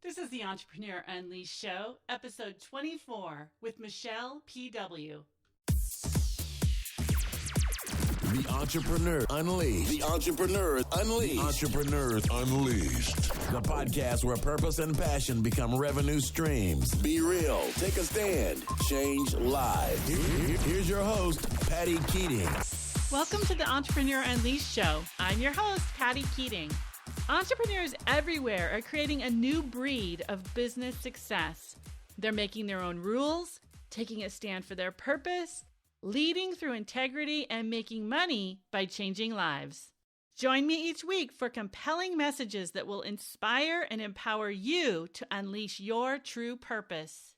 This is the Entrepreneur Unleashed Show, episode 24 with Michele PW. The Entrepreneur Unleashed. The Entrepreneur Unleashed. The Entrepreneurs Unleashed. The podcast where purpose and passion become revenue streams. Be real. Take a stand. Change lives. Here's your host, Patty Keating. Welcome to the Entrepreneur Unleashed Show. I'm your host, Patty Keating. Entrepreneurs everywhere are creating a new breed of business success. They're making their own rules, taking a stand for their purpose, leading through integrity, and making money by changing lives. Join me each week for compelling messages that will inspire and empower you to unleash your true purpose.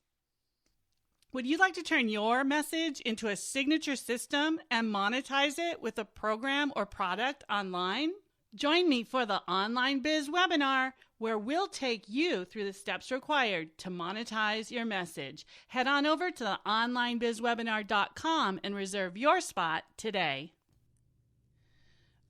Would you like to turn your message into a signature system and monetize it with a program or product online? Join me for the Online Biz webinar, where we'll take you through the steps required to monetize your message. Head on over to the onlinebizwebinar.com and reserve your spot today.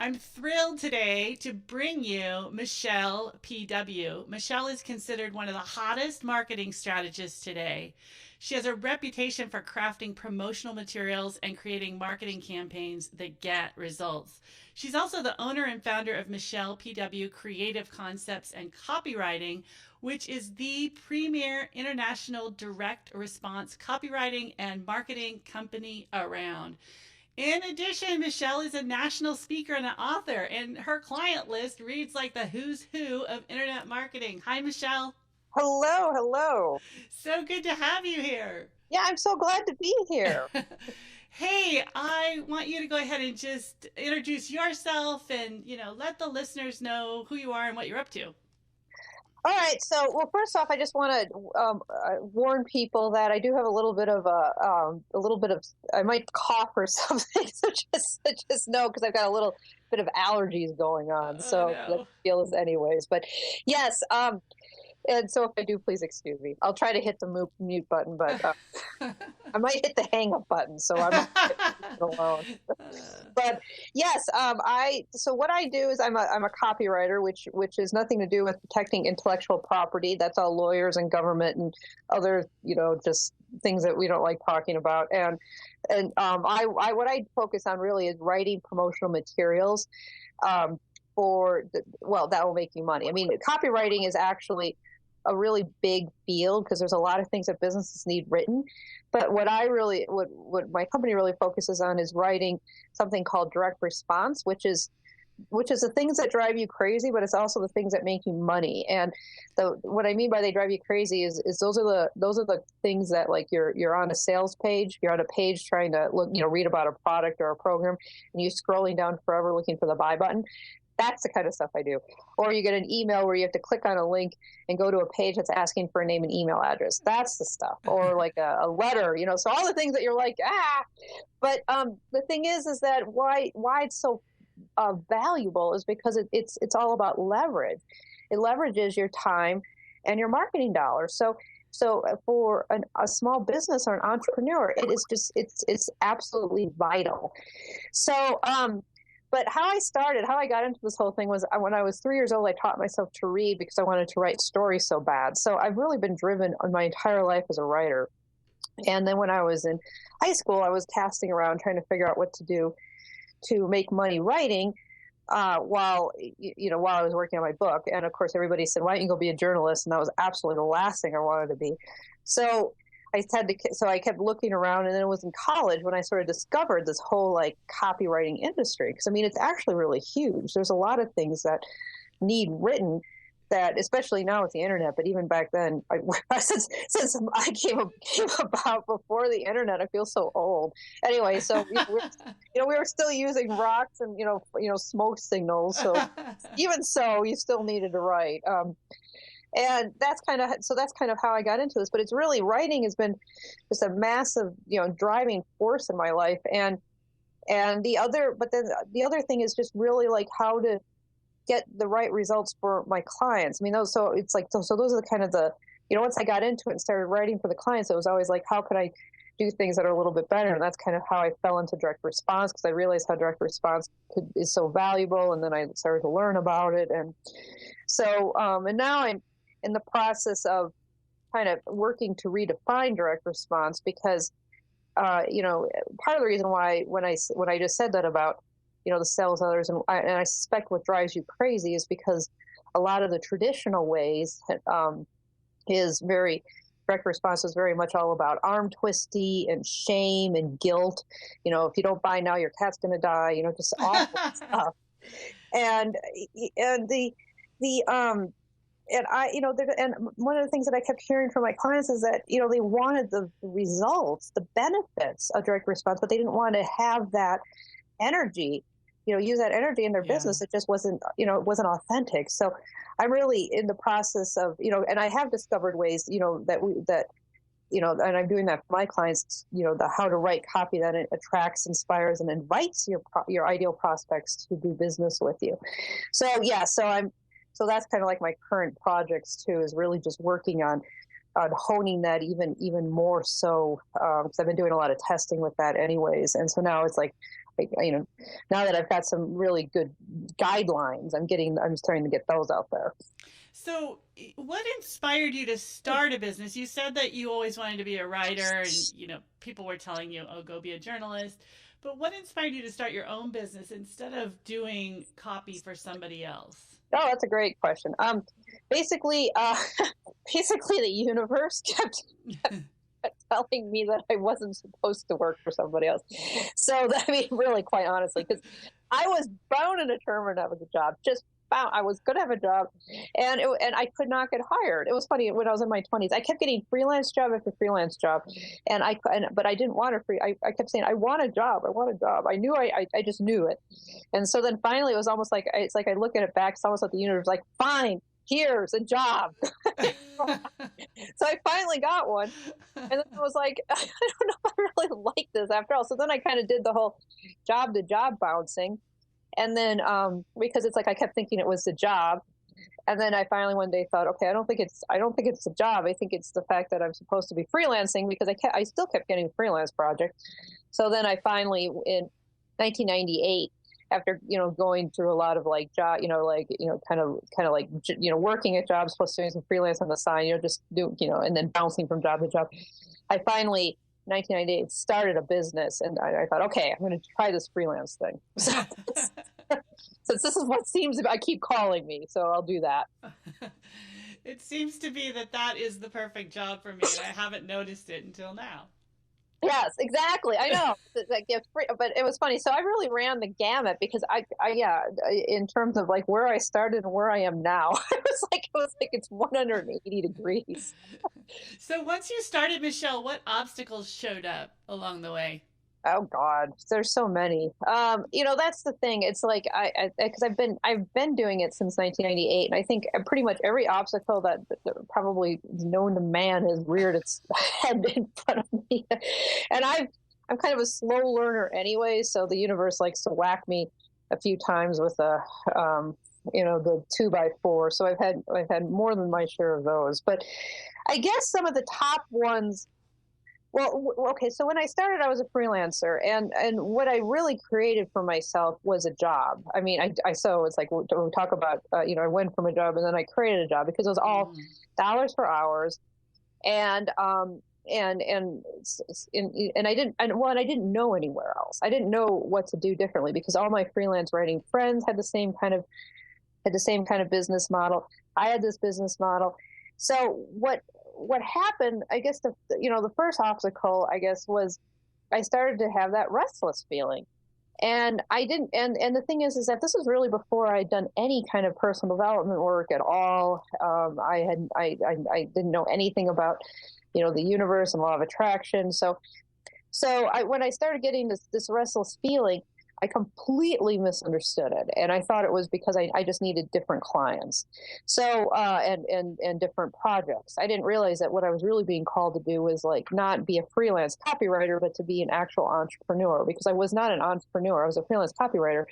I'm thrilled today to bring you Michele PW. Michele is considered one of the hottest marketing strategists today. She has a reputation for crafting promotional materials and creating marketing campaigns that get results. She's also the owner and founder of Michele PW Creative Concepts and Copywriting, which is the premier international direct response copywriting and marketing company around. In addition, Michele is a national speaker and an author, and her client list reads like the who's who of internet marketing. Hi, Michele. Hello. So good to have you here. Yeah, I'm so glad to be here. Hey, I want you to go ahead and just introduce yourself and, let the listeners know who you are and what you're up to. All right. So, well, first off, I just want to warn people that I do have a little bit of I might cough or something. So just know, because I've got a little bit of allergies going on. So let's feel this anyways. But yes. And so if I do, please excuse me. I'll try to hit the mute button, but I might hit the hang up button. So I'm not alone. But yes, so what I do is I'm a copywriter, which is nothing to do with protecting intellectual property. That's all lawyers and government and other, just things that we don't like talking about. And what I focus on really is writing promotional materials that will make you money. I mean, copywriting is actually a really big field because there's a lot of things that businesses need written. But what my company really focuses on is writing something called direct response, which is the things that drive you crazy, but it's also the things that make you money. And what I mean by they drive you crazy is those are the things that, like, you're on a sales page, you're on a page trying to read about a product or a program, and you're scrolling down forever looking for the buy button. That's the kind of stuff I do. Or you get an email where you have to click on a link and go to a page that's asking for a name and email address. That's the stuff. Or like a letter, so all the things that you're like, But the thing is that why it's so valuable is because it's all about leverage. It leverages your time and your marketing dollars. So for a small business or an entrepreneur, it is just it's absolutely vital. So but how I got into this whole thing was when I was 3 years old, I taught myself to read because I wanted to write stories so bad. So I've really been driven my entire life as a writer. And then when I was in high school, I was casting around trying to figure out what to do to make money writing while I was working on my book. And of course, everybody said, why don't you go be a journalist? And that was absolutely the last thing I wanted to be. So I kept looking around, and then it was in college when I sort of discovered this whole copywriting industry. Because I mean, it's actually really huge. There's a lot of things that need written that, especially now with the internet, but even back then, since I came about before the internet, I feel so old. Anyway, so we were still using rocks and smoke signals. So even so, you still needed to write. And that's kind of how I got into this. But it's really, writing has been just a massive, driving force in my life. And the other thing is just really like how to get the right results for my clients. I mean, those are the kind of once I got into it and started writing for the clients, it was always like, how can I do things that are a little bit better? And that's kind of how I fell into direct response, because I realized how direct response is so valuable. And then I started to learn about it. And so, and now in the process of kind of working to redefine direct response because, part of the reason why when I just said that about, the sales others, and I suspect what drives you crazy is because a lot of the traditional ways is direct response is very much all about arm twisty and shame and guilt. If you don't buy now, your cat's going to die. Just awful stuff. And and one of the things that I kept hearing from my clients is that, they wanted the results, the benefits of direct response, but they didn't want to have that energy, use that energy in their business. It just wasn't, it wasn't authentic. So I'm really in the process of, and I have discovered ways, and I'm doing that for my clients, the how to write copy that attracts, inspires, and invites your ideal prospects to do business with you. So that's kind of like my current projects too, is really just working on honing that even more so, because I've been doing a lot of testing with that anyways. And so now it's like, now that I've got some really good guidelines, I'm starting to get those out there. So what inspired you to start a business? You said that you always wanted to be a writer and, people were telling you, oh, go be a journalist. But what inspired you to start your own business instead of doing copy for somebody else? Oh, that's a great question. Basically, the universe kept telling me that I wasn't supposed to work for somebody else. So, really, quite honestly, because I was bound and determined to have a job. I was going to have a job, and I could not get hired. It was funny when I was in my 20s. I kept getting freelance job after freelance job, but I didn't want I kept saying I want a job. I want a job. I knew I just knew it, and so then finally it was almost like it's like I look at it back. It's almost like the universe like fine. Here's a job. So I finally got one. And then I was like, I don't know if I really like this after all. So then I kind of did the whole job to job bouncing. And then because it's like I kept thinking it was the job. And then I finally one day thought, okay, I don't think it's a job. I think it's the fact that I'm supposed to be freelancing because I still kept getting freelance projects. So then I finally in 1998 after, going through a lot of like job, kind of like, working at jobs plus doing some freelance on the side, just do, and then bouncing from job to job. I finally, 1998, started a business and I thought, okay, I'm going to try this freelance thing. Since this is what seems to keep calling me, so I'll do that. It seems to be that is the perfect job for me. And I haven't noticed it until now. Yes, exactly. I know. But it was funny. So I really ran the gamut because in terms of like where I started and where I am now, it was like it's 180 degrees. So once you started, Michele, what obstacles showed up along the way? Oh God, there's so many. That's the thing. It's like because I've been doing it since 1998, and I think pretty much every obstacle that probably known to man has reared its head in front of me. And I'm kind of a slow learner anyway, so the universe likes to whack me a few times with the 2x4. So I've had more than my share of those. But I guess some of the top ones. Well, okay, so when I started, I was a freelancer, and what I really created for myself was a job. I mean, so it's like we talk about, I went from a job and then I created a job because it was all dollars for hours, and I didn't know anywhere else. I didn't know what to do differently because all my freelance writing friends had the same kind of business model. I had this business model. So what happened, I guess the first obstacle, I guess, was I started to have that restless feeling. And I didn't, and the thing is that this was really before I'd done any kind of personal development work at all. I didn't know anything about, the universe and law of attraction. So when I started getting this restless feeling, I completely misunderstood it. And I thought it was because I just needed different clients. So, and different projects. I didn't realize that what I was really being called to do was like not be a freelance copywriter, but to be an actual entrepreneur, because I was not an entrepreneur. I was a freelance copywriter.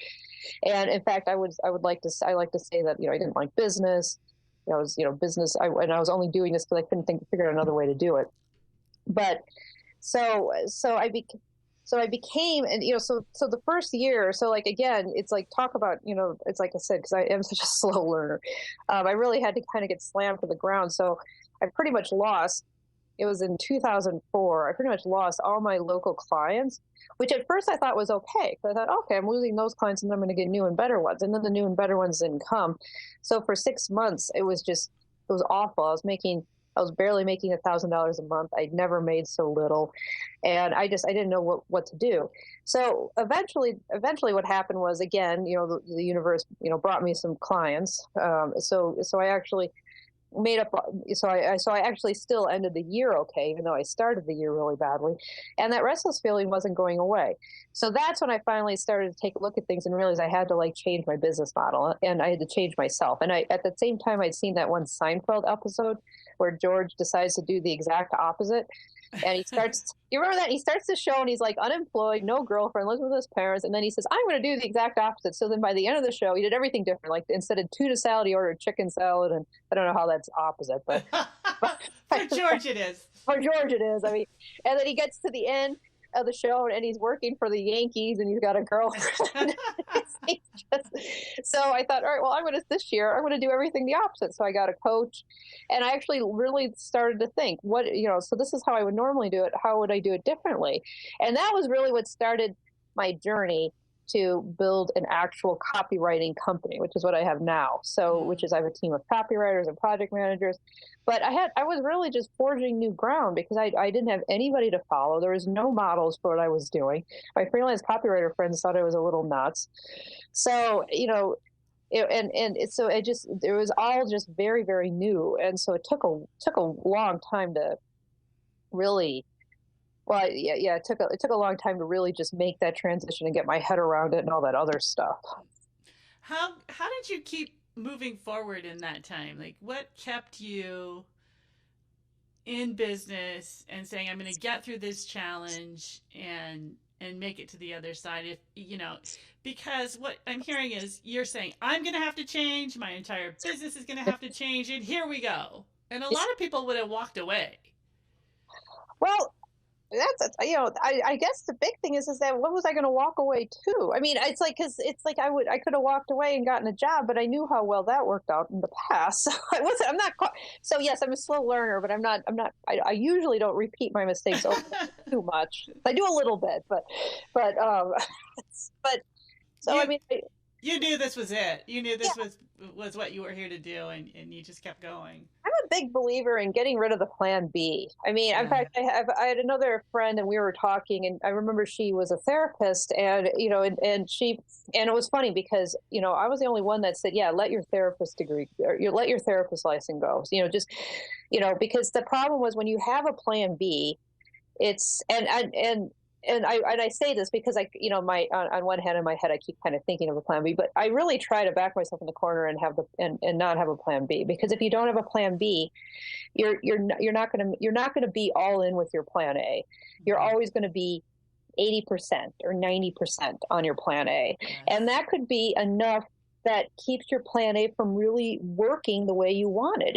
And in fact, I like to say that, I didn't like business. I was, business. I was only doing this because I couldn't figure out another way to do it. But so So I became, and so the first year, so like again, it's like talk about, it's like I said, because I am such a slow learner. I really had to kind of get slammed to the ground. So I pretty much lost. It was in 2004. I pretty much lost all my local clients, which at first I thought was okay. Because I thought, okay, I'm losing those clients, and then I'm going to get new and better ones. And then the new and better ones didn't come. So for 6 months, it was awful. I was barely making $1,000 a month. I'd never made so little. And I didn't know what to do. So eventually what happened was, again, the universe, brought me some clients. So I actually made up. So I actually still ended the year okay, even though I started the year really badly. And that restless feeling wasn't going away. So that's when I finally started to take a look at things and realize I had to change my business model, and I had to change myself. And at the same time, I'd seen that one Seinfeld episode where George decides to do the exact opposite. And he starts, you remember that? He starts the show and he's like unemployed, no girlfriend, lives with his parents. And then he says, I'm going to do the exact opposite. So then by the end of the show, he did everything different. Like instead of tuna salad, he ordered chicken salad. And I don't know how that's opposite, but for George it is. For George it is. I mean, and then he gets to the end of the show and he's working for the Yankees and he's got a girlfriend. So I thought, all right, well, this year I'm going to do everything the opposite. So I got a coach, and I actually really started to think so this is how I would normally do it. How would I do it differently? And that was really what started my journey to build an actual copywriting company, which is what I have now. So, which is I have a team of copywriters and project managers. But I was really just forging new ground because I didn't have anybody to follow. There was no models for what I was doing. My freelance copywriter friends thought I was a little nuts. So, so it was all just very, very new. And so it took a long time to really, it took a long time to really just make that transition and get my head around it and all that other stuff. How did you keep moving forward in that time? Like, what kept you in business and saying, I'm going to get through this challenge and make it to the other side? Because what I'm hearing is you're saying, I'm going to have to change. My entire business is going to have to change. And here we go. And a lot of people would have walked away. Well, that's, I guess the big thing is that what was I going to walk away to? I mean, it's like, cause it's like I could have walked away and gotten a job, but I knew how well that worked out in the past. So yes, I'm a slow learner, but I usually don't repeat my mistakes too much. I do a little bit, but I mean, you knew this was it. You knew this was what you were here to do, and you just kept going. I'm a big believer in getting rid of the plan B. I mean, in fact, I had another friend, and we were talking, and I remember she was a therapist, and and it was funny because I was the only one that said, let your therapist degree, or let your therapist license go. Because the problem was when you have a plan B, it's and I say this because on one hand in my head I keep kind of thinking of a plan B, but I really try to back myself in the corner and and not have a plan B, because if you don't have a plan B, you're not going to be all in with your plan A. You're always going to be 80% or 90% on your plan A, and that could be enough that keeps your plan A from really working the way you want it.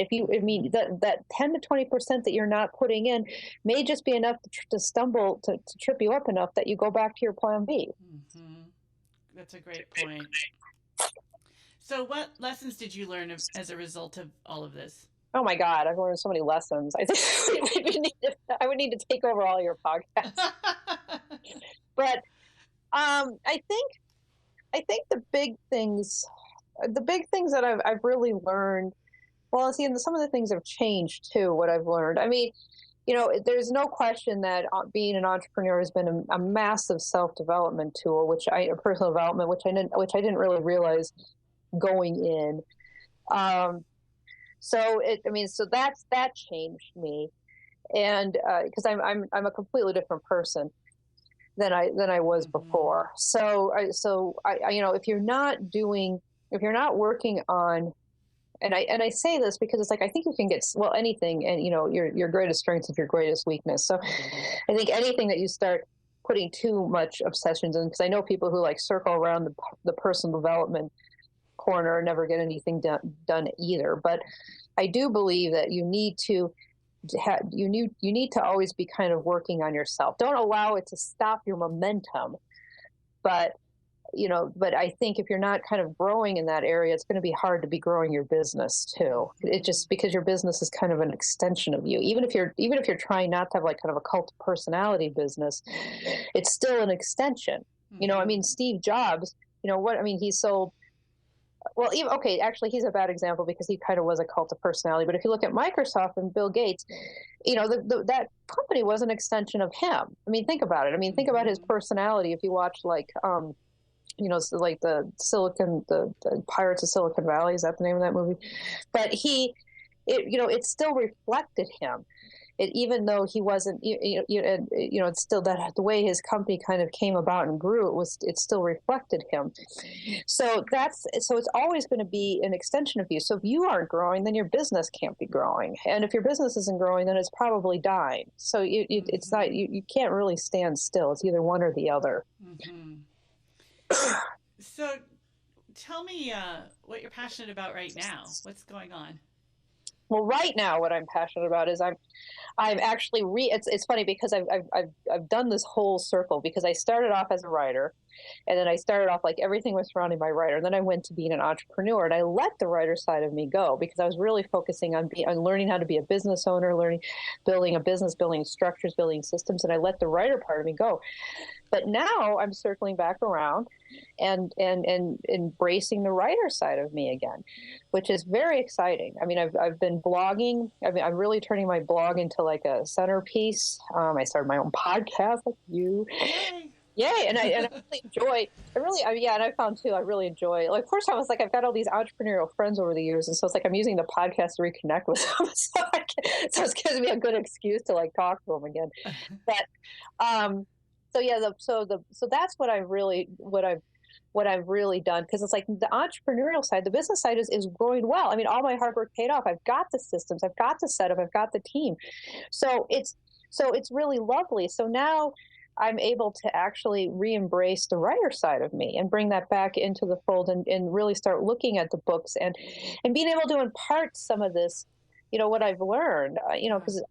That 10 to 20% that you're not putting in may just be enough to trip you up enough that you go back to your plan B. Mm-hmm. That's a great point. So what lessons did you learn as a result of all of this? Oh my God, I've learned so many lessons. I think I would need to take over all your podcasts. But I think the big things that I've really learned, well, see, and some of the things have changed too, what I've learned. I mean, there's no question that being an entrepreneur has been a massive self-development tool, personal development, which I didn't really realize going in. So that changed me. And, cause I'm a completely different person than I was before. So I if you're not working on, and I say this because it's like, I think you can get, anything, and your greatest strength is your greatest weakness. So I think anything that you start putting too much obsessions in, because I know people who circle around the personal development corner and never get anything done either. But I do believe that you need to you need to always be kind of working on yourself. Don't allow it to stop your momentum. But I think if you're not kind of growing in that area, it's going to be hard to be growing your business too. It just, because your business is kind of an extension of you. Even if you're trying not to have like kind of a cult personality business, it's still an extension. I mean, Steve Jobs, he sold, well, even, okay, actually he's a bad example because he kind of was a cult of personality. But if you look at Microsoft and Bill Gates, that company was an extension of him. I mean, think about it. I mean, think about his personality. If you watch like, so like the Pirates of Silicon Valley, is that the name of that movie? But it still reflected him. Even though he wasn't, it's still that the way his company kind of came about and grew, it still reflected him. So it's always going to be an extension of you. So if you aren't growing, then your business can't be growing. And if your business isn't growing, then it's probably dying. So it's not, you can't really stand still. It's either one or the other. Mm-hmm. So tell me what you're passionate about right now. What's going on? Well, right now, what I'm passionate about is I'm actually it's funny because I've done this whole circle, because I started off as a writer, and then I started off like everything was surrounding my writer, and then I went to being an entrepreneur, and I let the writer side of me go because I was really focusing on learning how to be a business owner, building a business, building structures, building systems, and I let the writer part of me go. But now I'm circling back around and embracing the writer side of me again, which is very exciting. I mean, I've been blogging. I mean, I'm really turning my blog into like a centerpiece. I started my own podcast like you. Yay. And I really enjoy, and I found too, I really enjoy, like, first I was like, I've got all these entrepreneurial friends over the years. And so it's like, I'm using the podcast to reconnect with them. So it gives me a good excuse to like talk to them again. But, so that's what I've really done, because it's like the entrepreneurial side, the business side is growing well. I mean, all my hard work paid off. I've got the systems, I've got the setup, I've got the team. So it's really lovely. So now I'm able to actually re-embrace the writer side of me and bring that back into the fold and really start looking at the books and being able to impart some of this, what I've learned, because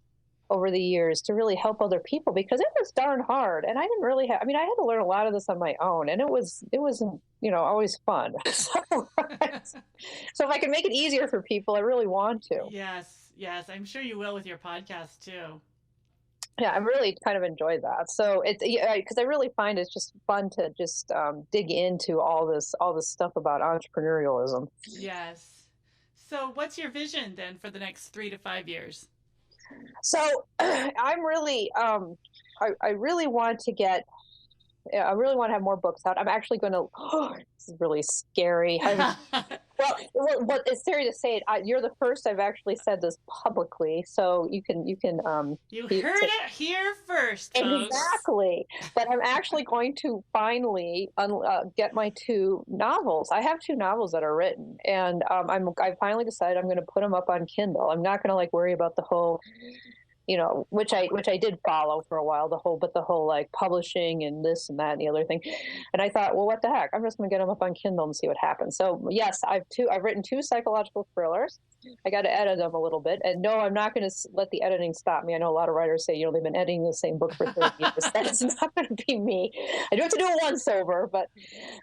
over the years to really help other people, because it was darn hard. And I didn't really I had to learn a lot of this on my own, and it wasn't, always fun. So if I can make it easier for people, I really want to. Yes. I'm sure you will with your podcast too. Yeah, I really kind of enjoyed that. So it's because I really find it's just fun to just dig into all this stuff about entrepreneurialism. Yes. So what's your vision then for the next 3 to 5 years? So I'm really, I really want to have more books out. I'm actually going to, this is really scary. Well, it's scary to say it. You're the first I've actually said this publicly, so you can. You heard it here first, folks. Exactly. But I'm actually going to finally get my 2 novels. I have 2 novels that are written, and I finally decided I'm going to put them up on Kindle. I'm not going to worry about the whole, which I did follow for a while, the whole like publishing and this and that and the other thing. And I thought, well, what the heck? I'm just going to get them up on Kindle and see what happens. So yes, I've written 2 psychological thrillers. I got to edit them a little bit. And no, I'm not going to let the editing stop me. I know a lot of writers say, they've been editing the same book for 30 years. That's not going to be me. I do have to do it once over, but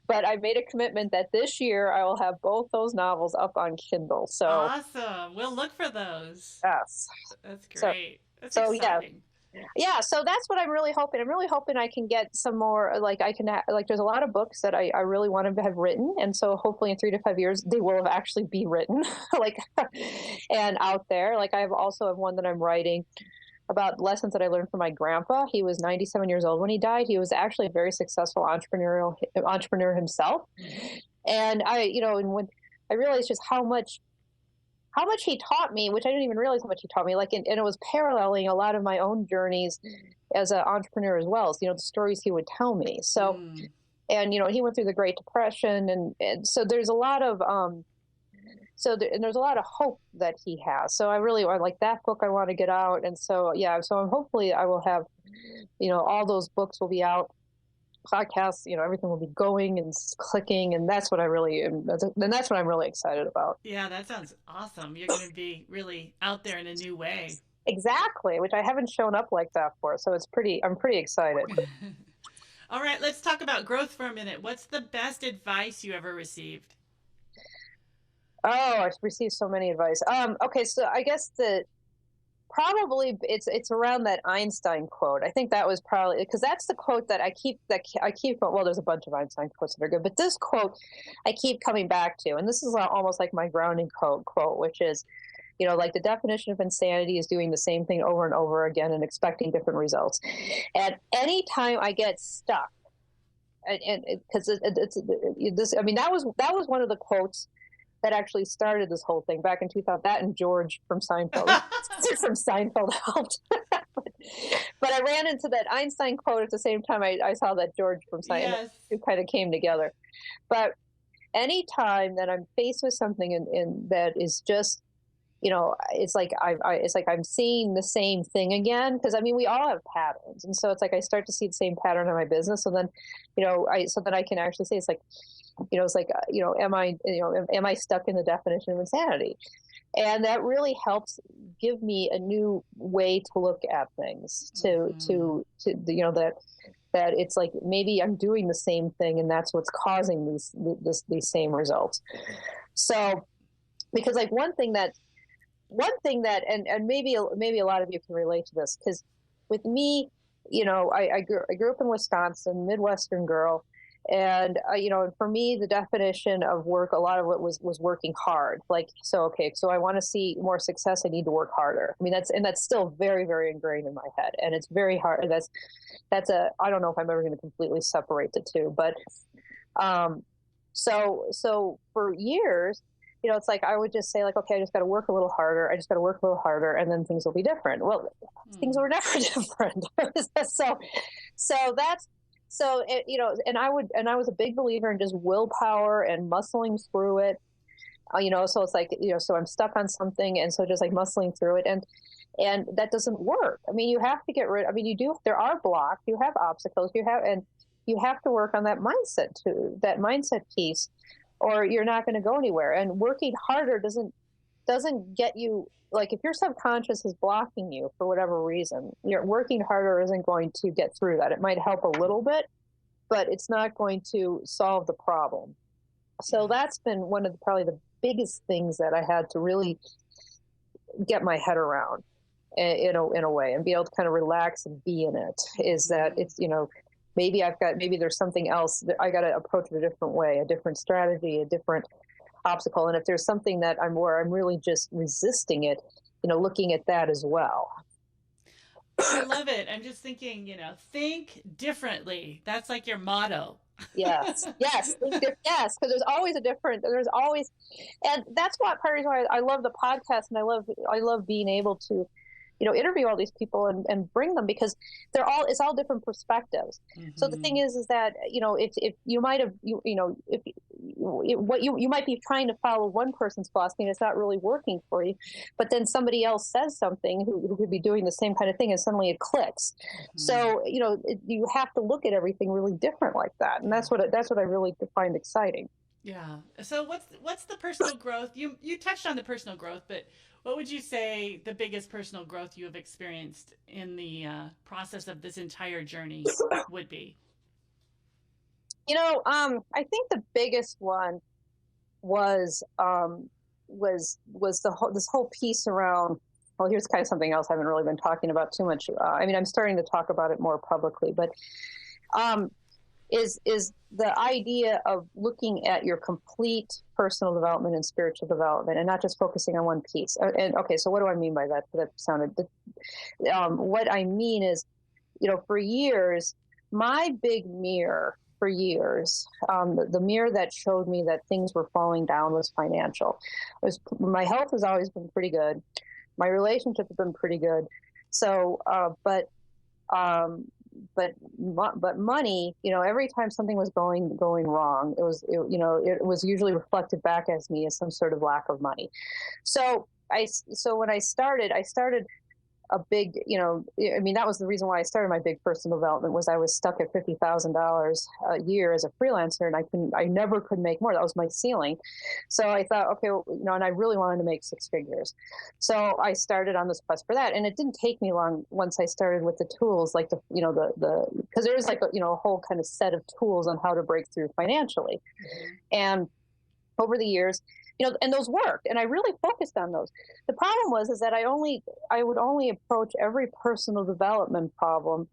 I made a commitment that this year I will have both those novels up on Kindle. So awesome. We'll look for those. Yes. That's great. That's exciting. Yeah, so that's what I'm really hoping. I'm really hoping I can get some more, there's a lot of books that I really want to have written. And so hopefully in 3 to 5 years, they will have actually be written, and out there. I have one that I'm writing about lessons that I learned from my grandpa. He was 97 years old when he died. He was actually a very successful entrepreneur himself. And and when I realized just how much he taught me, which I didn't even realize how much he taught me, and it was paralleling a lot of my own journeys as an entrepreneur as well as, the stories he would tell me. So, and, he went through the Great Depression. And so there's a lot of, there's a lot of hope that he has. So I like that book I want to get out. And so, hopefully I will have, all those books will be out. Podcasts, everything will be going and clicking, and that's what I really am, and that's what I'm really excited about. Yeah, that sounds awesome. You're going to be really out there in a new way. Exactly, which I haven't shown up like that for. So I'm pretty excited. All right, let's talk about growth for a minute. What's the best advice you ever received? Oh, I've received so many advice. Okay, so I guess probably it's around that Einstein quote. I think that was probably because that's the quote that I keep well, there's a bunch of Einstein quotes that are good, but this quote I keep coming back to, and this is almost like my grounding quote, which is, like the definition of insanity is doing the same thing over and over again and expecting different results. And any time I get stuck, and because it's this, I mean, that was one of the quotes that actually started this whole thing back in 2000. That and George from Seinfeld. From Seinfeld helped. But I ran into that Einstein quote at the same time I saw that George from Seinfeld. Yes. It kind of came together. But anytime that I'm faced with something in that is just, it's like I'm seeing the same thing again, because I mean we all have patterns, and so it's like I start to see the same pattern in my business, so then I can actually say it's like, it's like, am I stuck in the definition of insanity? And that really helps give me a new way to look at things, to that it's like maybe I'm doing the same thing and that's what's causing these same results. So, because like one thing that and maybe a lot of you can relate to this, because with me, I grew up in Wisconsin, Midwestern girl. And, for me, the definition of work, a lot of it was working hard. Like, so I want to see more success. I need to work harder. I mean, that's still very, very ingrained in my head. And it's very hard. I don't know if I'm ever going to completely separate the two. But so for years, it's like I would just say like, okay, I just got to work a little harder. And then things will be different. Well, things were never different. So and I was a big believer in just willpower and muscling through it, so it's like, so I'm stuck on something. And so just like muscling through it. And that doesn't work. I mean, you have to there are blocks, you have obstacles, you have to work on that mindset too, that mindset piece, or you're not going to go anywhere. And working harder doesn't get you, like if your subconscious is blocking you for whatever reason, you're working harder isn't going to get through that. It might help a little bit, but it's not going to solve the problem. So that's been one of probably the biggest things that I had to really get my head around in a way, and be able to kind of relax and be in it, is that it's, maybe there's something else that I got to approach it a different way, a different strategy, a different obstacle. And if there's something that I'm really just resisting it, looking at that as well. I love it. I'm just thinking, think differently. That's like your motto. Yes. Yes. Yes. Because and that's what part of why I love the podcast, and I love being able to, interview all these people and bring them, because it's all different perspectives. Mm-hmm. So the thing is that, if you might have, if you might be trying to follow one person's philosophy and it's not really working for you, but then somebody else says something who could be doing the same kind of thing, and suddenly it clicks. Mm-hmm. So, you have to look at everything really different like that. And that's what I really find exciting. Yeah. So what's the personal growth? You touched on the personal growth, but what would you say the biggest personal growth you have experienced in the process of this entire journey would be? I think the biggest one was this whole piece around. Well, here's kind of something else I haven't really been talking about too much. I'm starting to talk about it more publicly, but is the idea of looking at your complete personal development and spiritual development, and not just focusing on one piece. And okay, so what do I mean by that? That sounded. What I mean is, for years, my big mirror for years, the mirror that showed me that things were falling down was financial. My health has always been pretty good. My relationships have been pretty good. So, but money, every time something was going wrong, it was usually reflected back as me as some sort of lack of money. So when I started a big, I mean, that was the reason why I started my big personal development, was I was stuck at $50,000 a year as a freelancer, and I never could make more. That was my ceiling. So I thought, okay, well, and I really wanted to make six figures. So I started on this quest for that. And it didn't take me long once I started with the tools, like because there is like a whole kind of set of tools on how to break through financially. And over the years, and those worked, and I really focused on those. The problem is that I would only approach every personal development problem,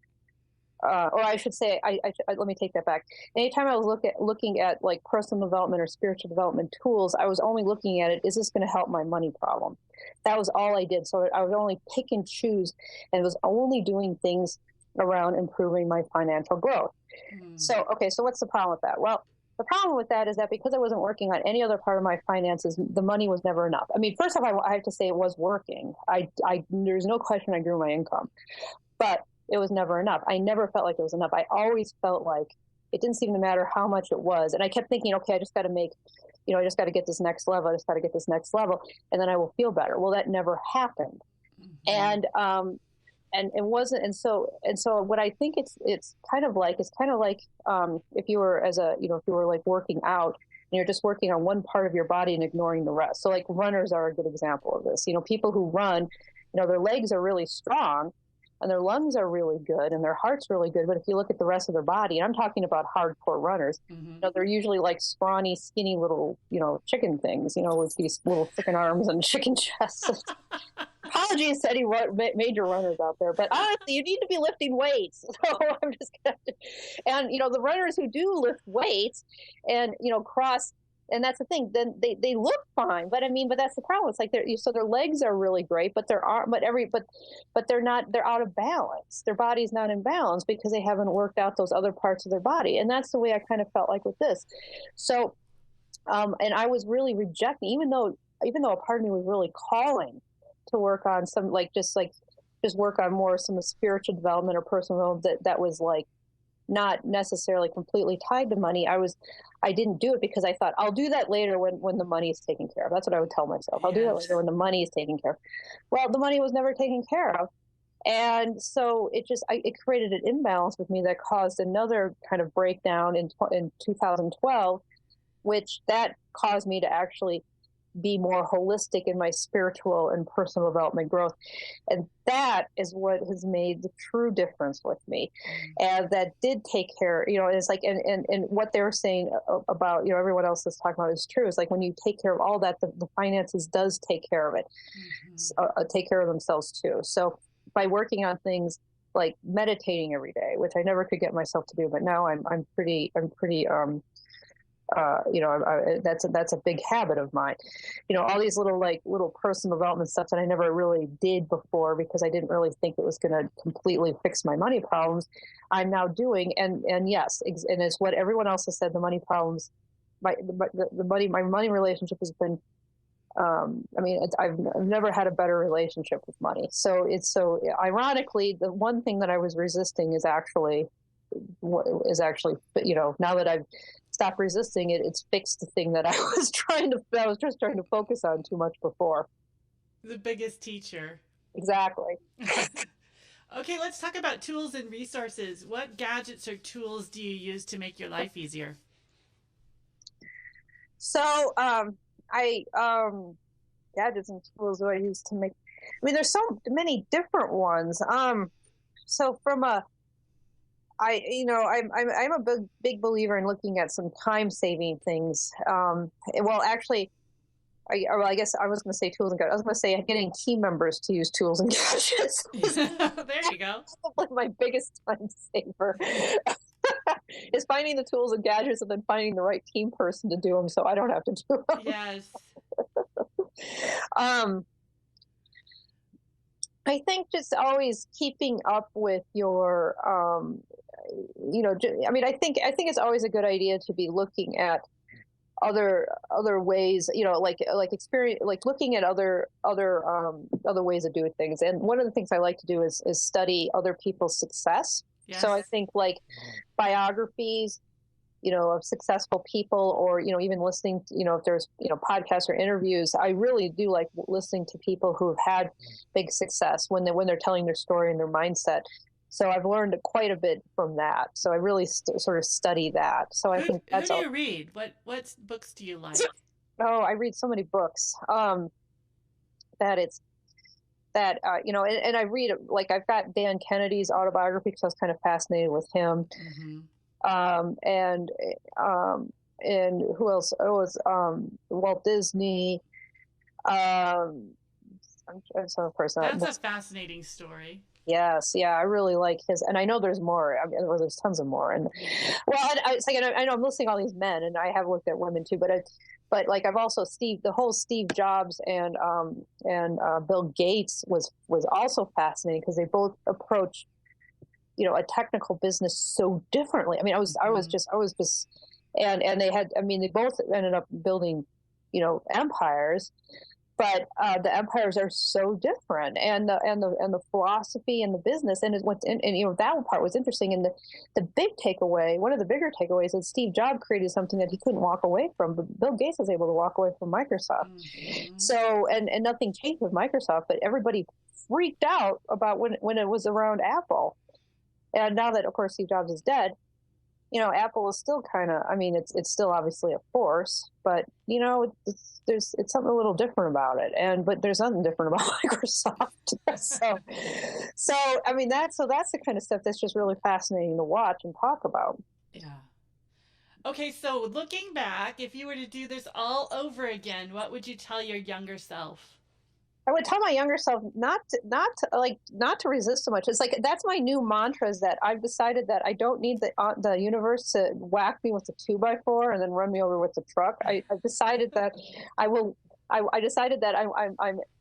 or I should say, let me take that back. Anytime I was looking at like personal development or spiritual development tools, I was only looking at it, is this going to help my money problem? That was all I did. So I would only pick and choose, and was only doing things around improving my financial growth. So what's the problem with that? Well, the problem with that is that because I wasn't working on any other part of my finances, the money was never enough. I mean, first off, I have to say it was working. There's no question I grew my income, but it was never enough. I never felt like it was enough. I always felt like it didn't seem to matter how much it was. And I kept thinking, okay, I just got to I just got to get this next level. I just got to get this next level, and then I will feel better. Well, that never happened. And it wasn't, and so what I think it's kind of like if you were if you were like working out and you're just working on one part of your body and ignoring the rest. So like runners are a good example of this. People who run, their legs are really strong and their lungs are really good and their heart's really good. But if you look at the rest of their body, and I'm talking about hardcore runners, they're usually like scrawny, skinny little, chicken things, with these little chicken arms and chicken chests. Apologies to any major runners out there, but honestly, you need to be lifting weights. So I'm just gonna, and the runners who do lift weights and cross, and that's the thing. Then they look fine, but that's the problem. It's like their legs are really great, but they're not. They're out of balance. Their body's not in balance because they haven't worked out those other parts of their body, and that's the way I kind of felt like with this. So, and I was really rejecting, even though a part of me was really calling to work on some just work on more some spiritual development or personal development that was like not necessarily completely tied to money. I didn't do it because I thought I'll do that later when the money is taken care of. That's what I would tell myself. I'll do that later when the money is taken care of. Well, the money was never taken care of. And so it created an imbalance with me that caused another kind of breakdown in 2012, which that caused me to actually be more holistic in my spiritual and personal development growth. And that is what has made the true difference with me. And that did take care, it's like, and what they were saying about, everyone else is talking about is true. It's like when you take care of all that, the finances does take care of it, take care of themselves too. So by working on things like meditating every day, which I never could get myself to do, but now I'm pretty that's a big habit of mine. All these little personal development stuff that I never really did before because I didn't really think it was going to completely fix my money problems. I'm now doing, and yes, and it's what everyone else has said. The money problems, my money relationship has been. I've never had a better relationship with money. So it's so ironically, the one thing that I was resisting is actually, now that I've stopped resisting it, it's fixed the thing that I was just trying to focus on too much before. The biggest teacher. Exactly. Okay, let's talk about tools and resources. What gadgets or tools do you use to make your life easier? So, gadgets and tools do I use to make, there's so many different ones. So from I'm a big believer in looking at some time-saving things. Well, actually, I guess I was going to say tools and gadgets. I was going to say getting team members to use tools and gadgets. There you go. Probably my biggest time saver is finding the tools and gadgets and then finding the right team person to do them so I don't have to do them. Yes. I think just always keeping up with your, I think it's always a good idea to be looking at other ways, like experience, like looking at other ways of doing things. And one of the things I like to do is study other people's success. Yes. So I think like biographies, of successful people, or, even listening, if there's, podcasts or interviews. I really do like listening to people who have had big success when they're telling their story and their mindset. So I've learned quite a bit from that. So I really sort of study that. So I think that's who do you read? What books do you like? Oh, I read so many books. And I read, like, I've got Dan Kennedy's autobiography because I was kind of fascinated with him. And who else? Oh, it was Walt Disney. I'm some person. That's a fascinating story. Yes, yeah, I really like his, and I know there's more. I mean, there's tons of more. And it's like, I know I'm listing all these men, and I have looked at women too, but like I've also the whole Steve Jobs and Bill Gates was also fascinating because they both approach, a technical business so differently. I mean, I was just, and they had, I mean, they both ended up building, empires. But the empires are so different, and the philosophy and the business, and that part was interesting. And the big takeaway, one of the bigger takeaways, is Steve Jobs created something that he couldn't walk away from, but Bill Gates was able to walk away from Microsoft. So and nothing changed with Microsoft, but everybody freaked out about when it was around Apple, and now that of course Steve Jobs is dead. Apple is still kind of, I mean, it's still obviously a force, but it's something a little different about it. But there's nothing different about Microsoft. so I mean, that's the kind of stuff that's just really fascinating to watch and talk about. Yeah. Okay. So looking back, if you were to do this all over again, what would you tell your younger self? I would tell my younger self not to resist so much. It's like, that's my new mantra, is that I've decided that I don't need the universe to whack me with a 2x4 and then run me over with the truck. I've decided that I decided that I'm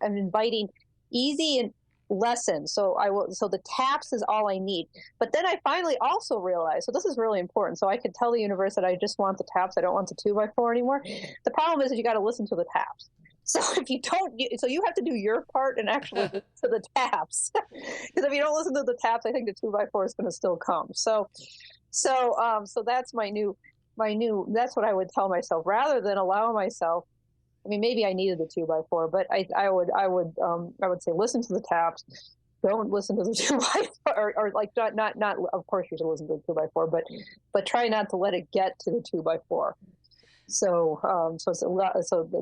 inviting easy and lessons. So the taps is all I need. But then I finally also realized, so this is really important. So I could tell the universe that I just want the taps. I don't want the 2x4 anymore. The problem is that you got to listen to the taps. So if you don't, so you have to do your part and actually listen to the taps. Because if you don't listen to the taps, I think the 2x4 is going to still come. So that's my new, that's what I would tell myself, rather than allow myself. I mean, maybe I needed the 2x4, but I would say, listen to the taps. Don't listen to the 2x4, or like not. Of course, you should listen to the 2x4, but try not to let it get to the 2x4. So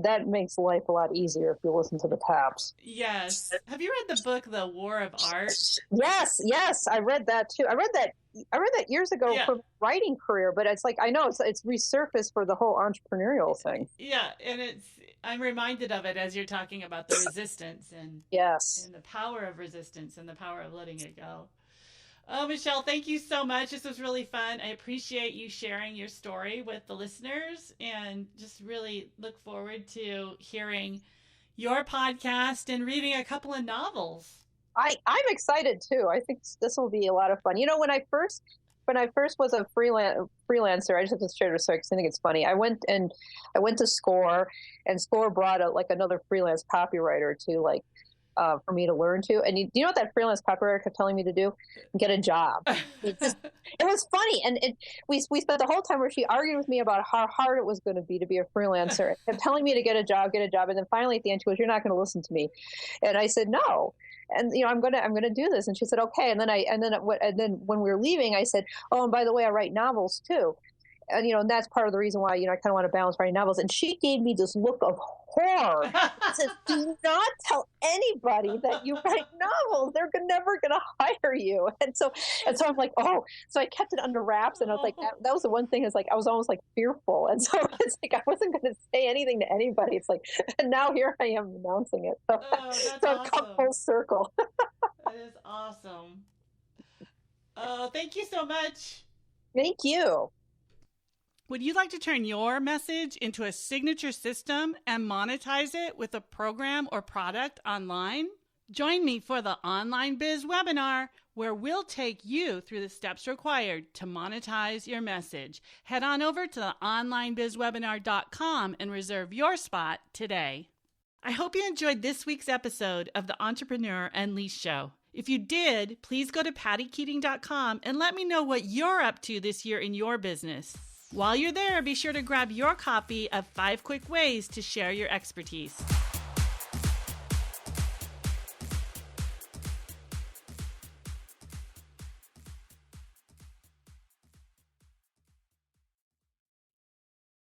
that makes life a lot easier if you listen to the taps. Yes. Have you read the book, The War of Art? Yes, I read that too. I read that years ago for writing career, but it's like, I know it's resurfaced for the whole entrepreneurial thing. Yeah, and I'm reminded of it as you're talking about the resistance and yes, and the power of resistance and the power of letting it go. Oh, Michele, thank you so much. This was really fun. I appreciate you sharing your story with the listeners, and just really look forward to hearing your podcast and reading a couple of novels. I'm excited too. I think this will be a lot of fun. When I first was a freelancer, I just have to share this because I think it's funny. I went to SCORE, and SCORE brought another freelance copywriter to for me to learn to. And do you know what that freelance copywriter kept telling me to do? Get a job. It was funny. And we spent the whole time where she argued with me about how hard it was going to be a freelancer, and telling me to get a job. And then finally at the end, she goes, "You're not going to listen to me." And I said, "No." And I'm gonna do this. And she said, "Okay." And then when we were leaving, I said, "Oh, and by the way, I write novels too." And, and that's part of the reason why, I kind of want to balance writing novels. And she gave me this look of horror. She said, "Do not tell anybody that you write novels. They're never going to hire you." And so I'm like, oh, so I kept it under wraps. And I was like, that was the one thing, is like, I was almost like fearful. And so it's like, I wasn't going to say anything to anybody. It's like, and now here I am announcing it. So, I've come full circle. That is awesome. Oh, thank you so much. Thank you. Would you like to turn your message into a signature system and monetize it with a program or product online? Join me for the Online Biz webinar, where we'll take you through the steps required to monetize your message. Head on over to the onlinebizwebinar.com and reserve your spot today. I hope you enjoyed this week's episode of the Entrepreneur Unleashed Show. If you did, please go to pattykeating.com and let me know what you're up to this year in your business. While you're there, be sure to grab your copy of 5 Quick Ways to Share Your Expertise.